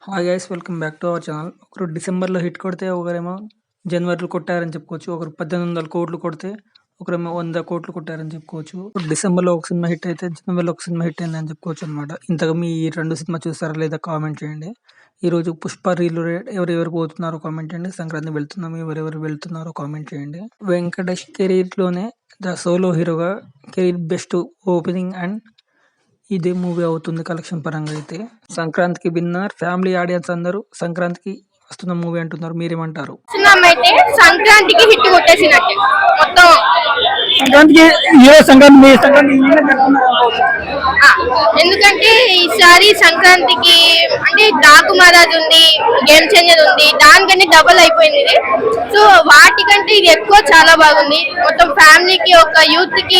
Hi guys welcome back to our channel. ఒకరు డిసెంబర్లో hit కొడితే ఒకరేమో జనవరిలో కొట్టారని చెప్పుకోవచ్చు. ఒకరు 1800 కోట్లు కొడితే ఒకరేమో 100 కోట్లు కొట్టారని చెప్పుకోవచ్చు. డిసెంబర్లో ఒక సినిమా హిట్ అయితే జనవరిలో ఒక సినిమా హిట్ అయిందని చెప్పుకోవచ్చు అనమాట. ఇంతగా మీ ఈ రెండు సినిమా చూస్తారా లేదా కామెంట్ చేయండి. ఈరోజు పుష్ప రీల్ ఎవరెవరు పోతున్నారో కామెంట్ చేయండి. సంక్రాంతి వెళ్తున్నాము ఎవరెవరు వెళ్తున్నారో కామెంట్ చేయండి. వెంకటేష్ కెరీర్లోనే ద సోలో హీరోగా కెరీర్ బెస్ట్ ఓపెనింగ్ అండ్ ఇదే మూవీ అవుతుంది కలెక్షన్ పరంగా అయితే. సంక్రాంతికి విన్నర్ ఫ్యామిలీ ఆడియన్స్ అందరూ సంక్రాంతికి వస్తున్న మూవీ అంటున్నారు. మీరేమంటారు? సంక్రాంతికి హిట్ కొట్టేసినట్టే మొత్తం. ఎందుకంటే ఈసారి సంక్రాంతికి అంటే డాకు మహారాజ్ ఉంది, గేమ్ చేంజర్ ఉంది, దానికంటే డబల్ అయిపోయింది ఇది. సో వాటికంటే ఇది ఎక్కువ చాలా బాగుంది. మొత్తం ఫ్యామిలీకి ఒక యూత్ కి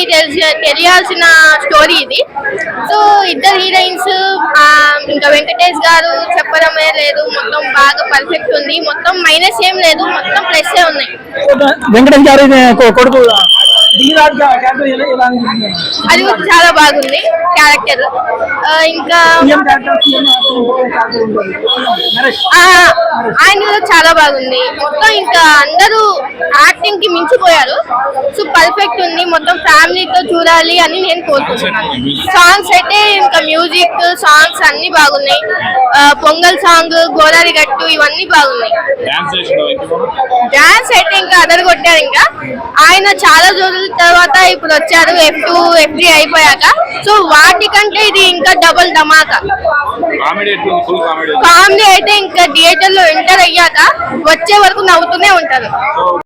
తెలియాల్సిన స్టోరీ ఇది. సో ఇద్దరు హీరోయిన్స్ ఇంకా వెంకటేష్ గారు చెప్పడమే లేదు, మొత్తం బాగా పర్ఫెక్ట్ ఉంది. మొత్తం మైనస్ ఏం లేదు, మొత్తం ప్లస్ ఉన్నాయి. వెంకటేష్ గారు కొడుకు అది చాలా బాగుంది క్యారెక్టర్. ఇంకా ఆయన చాలా బాగుంది మొత్తం. ఇంకా అందరూ యాక్టింగ్ కి మించిపోయారు. సో పర్ఫెక్ట్ ఉంది. మొత్తం ఫ్యామిలీతో చూడాలి అని నేను కోరుకుంటున్నాను. సాంగ్స్ అయితే ఇంకా మ్యూజిక్ సాంగ్స్ అన్ని బాగున్నాయి. పొంగల్ సాంగ్, గోదావరి గట్టు ఇవన్నీ బాగున్నాయి. డాన్స్ అయితే ఇంకా అదర్ కొట్టారు. ఇంకా ఆయన చాలా రోజుల తర్వాత ఇప్పుడు వచ్చారు F2 F3 అయిపోయాక. సో వాటికంటే ఇది ఇంకా డబుల్ ధమాకా. కామెడీ అయితే ఇంకా థియేటర్ లో ఎంటర్ అయ్యాక వచ్చే వరకు నవ్వుతూనే ఉంటారు.